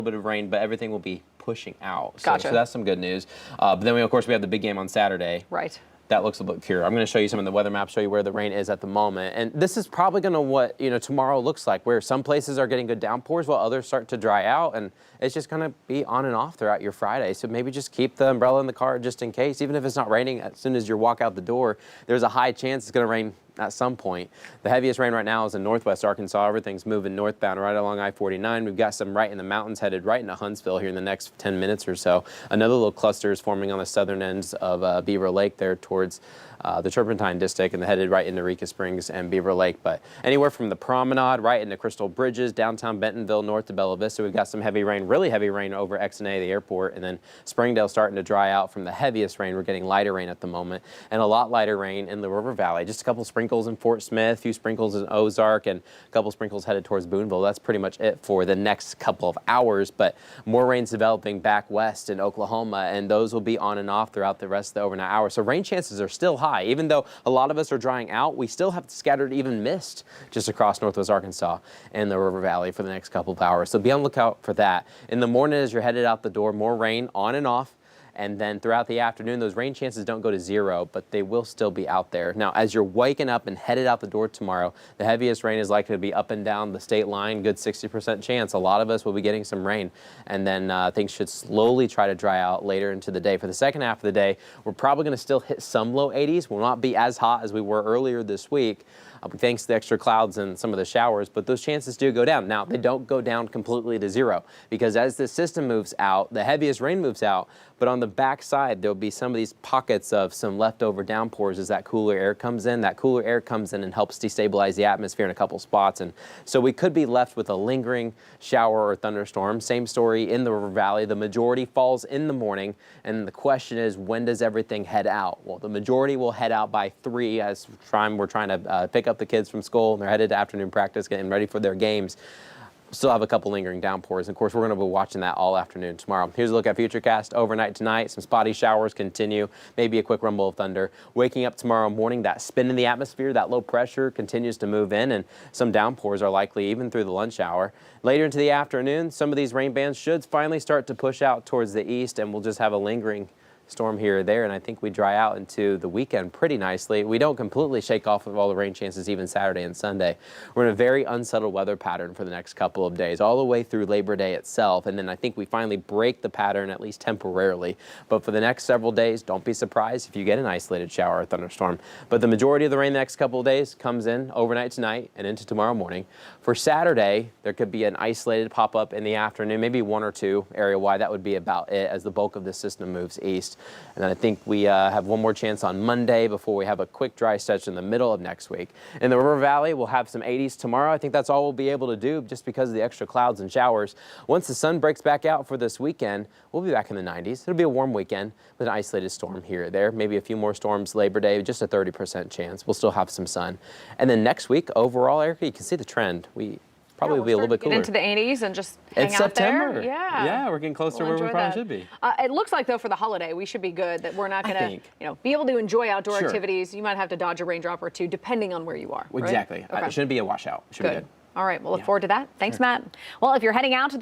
bit of rain, but everything will be pushing out. Gotcha. So that's some good news. But then, of course, we have the big game on Saturday. Right. That looks a bit clearer. I'm going to show you some of the weather maps, show you where the rain is at the moment. And this is probably going to what, tomorrow looks like, where some places are getting good downpours while others start to dry out. And it's just going to be on and off throughout your Friday. So maybe just keep the umbrella in the car just in case. Even if it's not raining, as soon as you walk out the door, there's a high chance it's going to rain at some point. The heaviest rain right now is in northwest Arkansas. Everything's moving northbound right along I-49. We've got some right in the mountains headed right into Huntsville here in the next 10 minutes or so. Another little cluster is forming on the southern ends of Beaver Lake there towards the Turpentine District, and headed right into Eureka Springs and Beaver Lake. But anywhere from the Promenade right into Crystal Bridges, downtown Bentonville, north to Bella Vista, we've got some heavy rain, really heavy rain over XNA, the airport, and then Springdale starting to dry out from the heaviest rain. We're getting lighter rain at the moment, and a lot lighter rain in the River Valley. Just a couple sprinkles in Fort Smith, a few sprinkles in Ozark, and a couple sprinkles headed towards Boonville. That's pretty much it for the next couple of hours, but more rain's developing back west in Oklahoma, and those will be on and off throughout the rest of the overnight hours. So rain chances are still high. Even though a lot of us are drying out, we still have scattered even mist just across northwest Arkansas and the River Valley for the next couple of hours. So be on the lookout for that. In the morning as you're headed out the door, more rain on and off. And then throughout the afternoon, those rain chances don't go to zero, but they will still be out there. Now, as you're waking up and headed out the door tomorrow, the heaviest rain is likely to be up and down the state line, good 60% chance. A lot of us will be getting some rain, and then things should slowly try to dry out later into the day. For the second half of the day, we're probably going to still hit some low 80s. We'll not be as hot as we were earlier this week, thanks to the extra clouds and some of the showers, but those chances do go down. Now, they don't go down completely to zero, because as the system moves out, the heaviest rain moves out, but on the backside, there'll be some of these pockets of some leftover downpours as that cooler air comes in. That cooler air comes in and helps destabilize the atmosphere in a couple spots, and so we could be left with a lingering shower or thunderstorm. Same story in the River Valley. The majority falls in the morning, and the question is, when does everything head out? Well, the majority will head out by 3 as we're trying to pick up the kids from school, and they're headed to afternoon practice, getting ready for their games. Still have a couple lingering downpours. And of course, we're going to be watching that all afternoon tomorrow. Here's a look at Futurecast overnight tonight. Some spotty showers continue, maybe a quick rumble of thunder. Waking up tomorrow morning, that spin in the atmosphere, that low pressure continues to move in, and some downpours are likely even through the lunch hour. Later into the afternoon, some of these rain bands should finally start to push out towards the east, and we'll just have a lingering storm here or there, and I think we dry out into the weekend pretty nicely. We don't completely shake off of all the rain chances even Saturday and Sunday. We're in a very unsettled weather pattern for the next couple of days, all the way through Labor Day itself, and then I think we finally break the pattern, at least temporarily. But for the next several days, don't be surprised if you get an isolated shower or thunderstorm. But the majority of the rain the next couple of days comes in overnight tonight and into tomorrow morning. For Saturday, there could be an isolated pop-up in the afternoon, maybe 1 or 2 area-wide. That would be about it as the bulk of the system moves east. And then I think we have one more chance on Monday before we have a quick dry stretch in the middle of next week. In the River Valley, we'll have some 80s tomorrow. I think that's all we'll be able to do just because of the extra clouds and showers. Once the sun breaks back out for this weekend, we'll be back in the 90s. It'll be a warm weekend with an isolated storm here or there. Maybe a few more storms Labor Day, just a 30% chance. We'll still have some sun. And then next week, overall, Erica, you can see the trend. Probably will be a little bit cooler. Get into the 80s and just hang it's out September. there. Yeah, we're getting closer to where we probably should be. It looks like, though, for the holiday, we should be good, that we're not going to be able to enjoy outdoor activities. You might have to dodge a raindrop or two, depending on where you are. Exactly. Right? Okay. It shouldn't be a washout. It should be good. All right, we'll look forward to that. Thanks, Matt. Well, if you're heading out to the